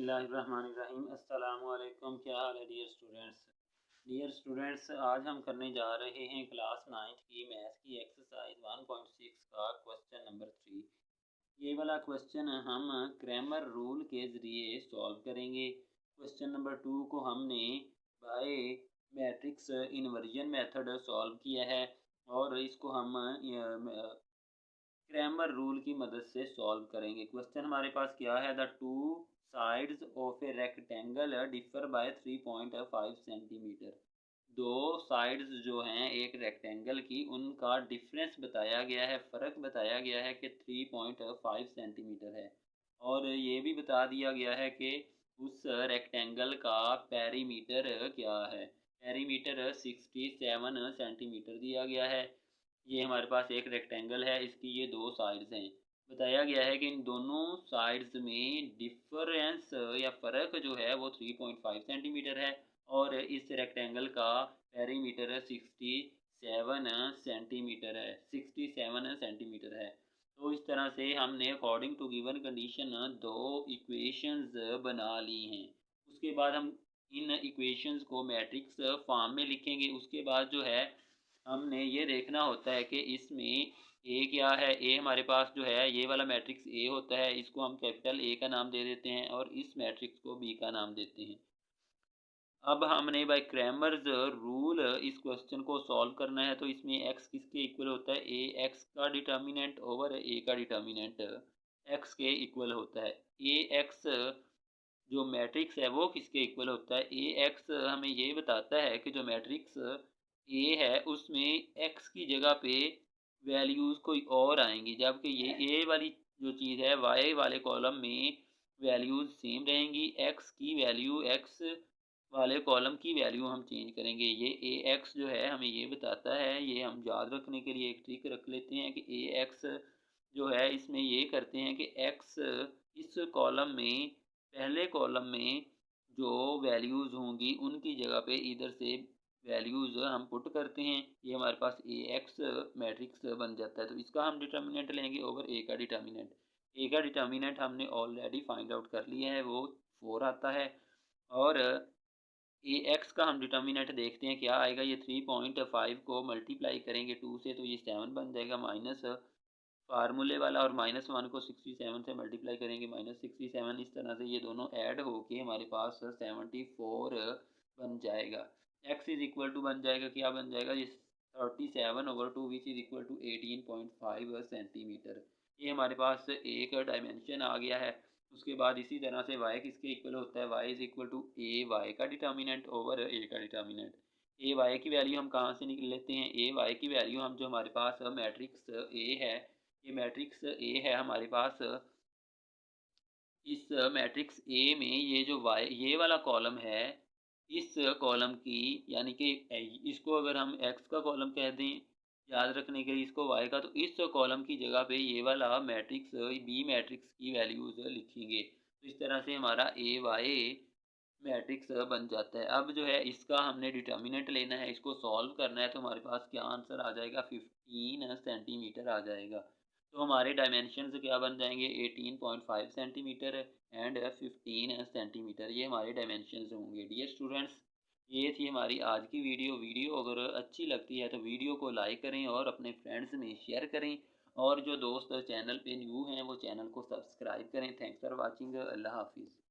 बिस्मिल्लाहिर्रहमानिर्रहीम। अस्सलामुअलैकुम। क्या हाल है डियर स्टूडेंट्स, आज हम करने जा रहे हैं क्लास 9th की मैथ्स की एक्सरसाइज 1.6 का क्वेश्चन नंबर 3। ये वाला क्वेश्चन हम क्रैमर रूल के ज़रिए सॉल्व करेंगे। क्वेश्चन नंबर 2 को हमने by matrix inversion method solve किया है और इसको हम क्रैमर रूल की मदद से सॉल्व करेंगे। क्वेश्चन हमारे पास क्या है, the two sides of a rectangle differ by 3.5 centimetre. दो साइड्स जो हैं एक रेक्टेंगल की, उनका डिफरेंस बताया गया है, फ़र्क बताया गया है कि 3.5 सेंटीमीटर है। और ये भी बता दिया गया है कि उस रेक्टेंगल का पेरीमीटर क्या है। पेरीमीटर 67 सेंटीमीटर दिया गया है। ये हमारे पास एक रेक्टेंगल है, इसकी ये दो साइड्स हैं। बताया गया है कि इन दोनों साइड्स में डिफरेंस या फ़र्क जो है वो 3.5 सेंटीमीटर है और इस रेक्टेंगल का पेरीमीटर 67 सेंटीमीटर है। तो इस तरह से हमने अकॉर्डिंग टू गिवन कंडीशन दो इक्वेशंस बना ली हैं। उसके बाद हम इन इक्वेशंस को मैट्रिक्स फॉर्म में लिखेंगे। उसके बाद जो है हमने ये देखना होता है कि इसमें ए क्या है। ए हमारे पास जो है ये वाला मैट्रिक्स ए होता है, इसको हम कैपिटल ए का नाम दे देते हैं और इस मैट्रिक्स को बी का नाम देते हैं। अब हमने बाय क्रैमर्स रूल इस क्वेश्चन को सॉल्व करना है। तो इसमें एक्स किसके इक्वल होता है, ए एक्स का डिटर्मिनेंट ओवर ए का डिटर्मिनेंट एक्स के इक्वल होता है। ए एक्स जो मैट्रिक्स है वो किसके इक्वल होता है, ए एक्स हमें ये बताता है कि जो मैट्रिक्स ए है उसमें एक्स की जगह पे वैल्यूज़ कोई और आएंगी, जबकि ये ए वाली जो चीज़ है वाई वाले कॉलम में वैल्यूज़ सेम रहेंगी। एक्स की वैल्यू एक्स वाले कॉलम की वैल्यू हम चेंज करेंगे। ये ए एक्स जो है हमें ये बताता है, ये हम याद रखने के लिए एक ट्रिक रख लेते हैं कि ए एक्स जो है इसमें ये करते हैं कि एक्स इस कॉलम में पहले कॉलम में जो वैल्यूज़ होंगी उनकी जगह पे इधर से वैल्यूज़ हम पुट करते हैं। ये हमारे पास ए एक्स मैट्रिक्स बन जाता है। तो इसका हम डिटर्मिनेंट लेंगे ओवर ए का डिटर्मिनेंट। ए का डिटर्मिनेंट हमने ऑलरेडी फाइंड आउट कर लिया है, वो 4 आता है। और ए एक्स का हम डिटर्मिनेंट देखते हैं क्या आएगा। ये 3.5 को मल्टीप्लाई करेंगे 2 से तो ये 7 बन जाएगा माइनस फार्मूले वाला, और -1 को 67 से मल्टीप्लाई करेंगे -67। इस तरह से ये दोनों ऐड होके हमारे पास 74 बन जाएगा। x इज इक्वल टू बन जाएगा, क्या बन जाएगा, ये 37/2 which is equal to 18.5 centimetre. ये हमारे पास एक डायमेंशन आ गया है। उसके बाद इसी तरह से y किसके इक्वल होता है, y is equal to A Y का डिटर्मिनेंट ओवर ए का डिटर्मिनेंट। ए वाई की वैल्यू हम कहाँ से निकल लेते हैं, ए वाई की वैल्यू हम जो हमारे पास मैट्रिक्स ए है, ये मैट्रिक्स ए है हमारे पास, इस मैट्रिक्स ए में ये जो वाई ये वाला कॉलम है, इस कॉलम की यानी कि इसको अगर हम एक्स का कॉलम कह दें याद रखने के लिए इसको वाई का, तो इस कॉलम की जगह पे ये वाला मैट्रिक्स बी मैट्रिक्स की वैल्यूज़ लिखेंगे। तो इस तरह से हमारा ए वाई मैट्रिक्स बन जाता है। अब जो है इसका हमने डिटर्मिनेंट लेना है, इसको सॉल्व करना है। तो हमारे पास क्या आंसर आ जाएगा, 15 सेंटीमीटर आ जाएगा। तो हमारे डायमेंशंस क्या बन जाएंगे, 18.5 सेंटीमीटर एंड 15 सेंटीमीटर, ये हमारे डायमेंशंस होंगे। डियर स्टूडेंट्स, ये थी हमारी आज की वीडियो अगर अच्छी लगती है तो वीडियो को लाइक करें और अपने फ्रेंड्स में शेयर करें, और जो दोस्त चैनल पे न्यू हैं वो चैनल को सब्सक्राइब करें। Thanks for watching. अल्लाह हाफिज़।